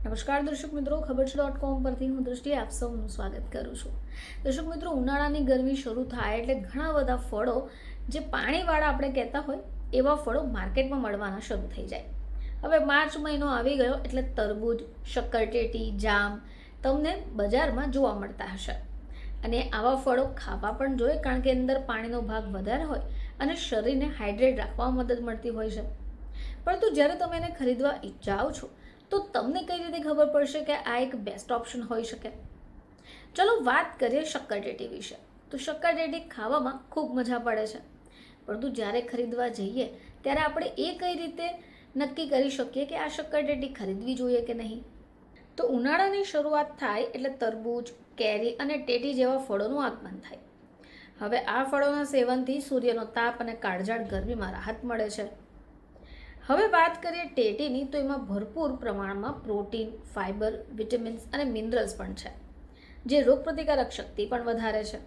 નમસ્કાર દર્શક મિત્રો, ખબર છે .com પરથી હું દૃષ્ટિ આપ સૌનું સ્વાગત કરું છું. દર્શક મિત્રો, ઉનાળાની ગરમી શરૂ થાય એટલે ઘણા બધા ફળો જે પાણીવાળા આપણે કહેતા હોય એવા ફળો માર્કેટમાં મળવાના શરૂ થઈ જાય. હવે માર્ચ મહિનો આવી ગયો એટલે તરબૂચ, શક્કરટેટી, જામ તમને બજારમાં જોવા મળતા હશે. અને આવા ફળો ખાવા પણ જોઈએ, કારણ કે અંદર પાણીનો ભાગ વધારે હોય અને શરીરને હાઇડ્રેટ રાખવામાં મદદ મળતી હોય છે. પરંતુ જ્યારે તમે એને ખરીદવા જાઓ છો તો તમને કઈ રીતે ખબર પડશે કે આ એક બેસ્ટ ઓપ્શન હોઈ શકે? ચલો વાત કરીએ શક્કરટેટી વિશે. તો શક્કરટેટી ખાવામાં ખૂબ મજા પડે છે, પરંતુ જ્યારે ખરીદવા જઈએ ત્યારે આપણે એ કઈ રીતે નક્કી કરી શકીએ કે આ શક્કરટેટી ખરીદવી જોઈએ કે નહીં? તો ઉનાળાની શરૂઆત થાય એટલે તરબૂચ, કેરી અને ટેટી જેવા ફળોનું આગમન થાય. હવે આ ફળોના સેવનથી સૂર્યનો તાપ અને કાળઝાળ ગરમીમાં રાહત મળે છે. હવે વાત કરીએ ટેટીની, તો એમાં ભરપૂર પ્રમાણમાં પ્રોટીન, ફાઇબર, વિટામિન્સ અને મિનરલ્સ પણ છે, જે રોગપ્રતિકારક શક્તિ પણ વધારે છે,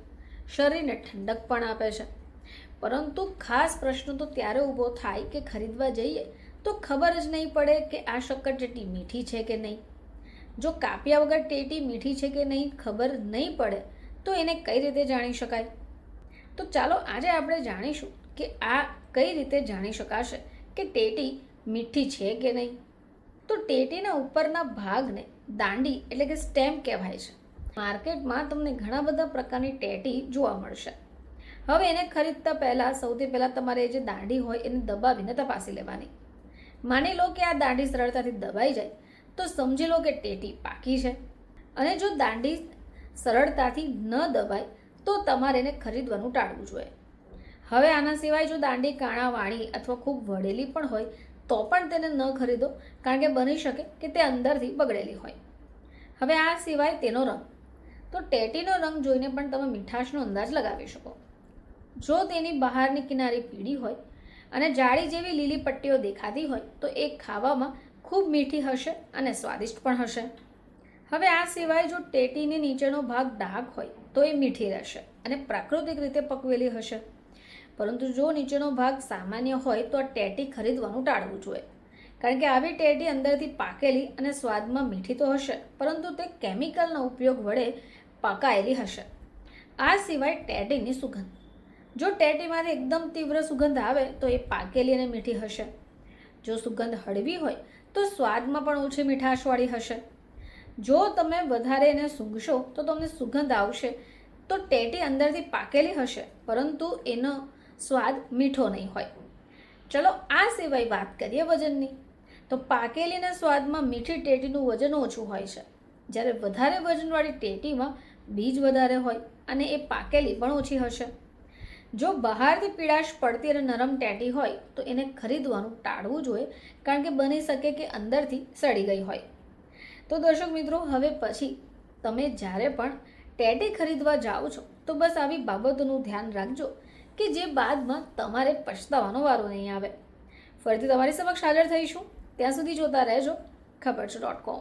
શરીરને ઠંડક પણ આપે છે. પરંતુ ખાસ પ્રશ્ન તો ત્યારે ઊભો થાય કે ખરીદવા જઈએ તો ખબર જ નહીં પડે કે આ શક્કરટેટી મીઠી છે કે નહીં. જો કાપ્યા વગર ટેટી મીઠી છે કે નહીં ખબર નહીં પડે તો એને કઈ રીતે જાણી શકાય? તો ચાલો આજે આપણે જાણીશું કે આ કઈ રીતે જાણી શકાશે કે ટેટી મીઠી છે કે નહીં. તો ટેટીના ઉપરના ભાગને દાંડી એટલે કે સ્ટેમ કહેવાય છે. માર્કેટમાં તમને ઘણા બધા પ્રકારની ટેટી જોવા મળશે. હવે એને ખરીદતા પહેલાં સૌથી પહેલાં તમારે જે દાંડી હોય એને દબાવીને તપાસી લેવાની. માની લો કે આ દાંડી સરળતાથી દબાઈ જાય તો સમજી લો કે ટેટી પાકી છે. અને જો દાંડી સરળતાથી ન દબાય તો તમારે એને ખરીદવાનું ટાળવું જોઈએ. હવે આના સિવાય જો દાંડી કાણાવાળી અથવા ખૂબ વળેલી પણ હોય તો પણ તેને ન ખરીદો, કારણ કે બની શકે કે તે અંદરથી બગડેલી હોય. હવે આ સિવાય તેનો રંગ, તો ટેટીનો રંગ જોઈને પણ તમે મીઠાશનો અંદાજ લગાવી શકો. જો તેની બહારની કિનારી પીળી હોય અને જાળી જેવી લીલી પટ્ટીઓ દેખાતી હોય તો એ ખાવામાં ખૂબ મીઠી હશે અને સ્વાદિષ્ટ પણ હશે. હવે આ સિવાય જો ટેટીની નીચેનો ભાગ ડાર્ક હોય તો એ મીઠી રહેશે અને પ્રાકૃતિક રીતે પકવેલી હશે. પરંતુ જો નીચેનો ભાગ સામાન્ય હોય તો આ ટેટી ખરીદવાનું ટાળવું જોઈએ, કારણ કે આવી ટેટી અંદરથી પાકેલી અને સ્વાદમાં મીઠી તો હશે, પરંતુ તે કેમિકલના ઉપયોગ વડે પકાયેલી હશે. આ સિવાય ટેટીની સુગંધ, જો ટેટીમાંથી એકદમ તીવ્ર સુગંધ આવે તો એ પાકેલી અને મીઠી હશે. જો સુગંધ હળવી હોય તો સ્વાદમાં પણ ઓછી મીઠાશવાળી હશે. જો તમે વધારે એને સૂંઘશો તો તમને સુગંધ આવશે તો ટેટી અંદરથી પાકેલી હશે, પરંતુ એનો સ્વાદ મીઠો નહીં હોય. ચલો આ સિવાય વાત કરીએ વજનની. તો પાકેલીના સ્વાદમાં મીઠી ટેટીનું વજન ઓછું હોય છે, જ્યારે વધારે વજનવાળી ટેટીમાં બીજ વધારે હોય અને એ પાકેલી પણ ઓછી હશે. જો બહારથી પીળાશ પડતી અને નરમ ટેટી હોય તો એને ખરીદવાનું ટાળવું જોઈએ, કારણ કે બની શકે કે અંદરથી સડી ગઈ હોય. તો દર્શક મિત્રો, હવે પછી તમે જ્યારે પણ ટેટી ખરીદવા જાઓ છો તો બસ આવી બાબતોનું ધ્યાન રાખજો કે જે બાદમાં તમારે પછતાવાનો વારો નહીં આવે. ફરીથી તમારી સમક્ષ હાજર થઈશું. ત્યાં સુધી જોતા રહેજો ખબર છે .com.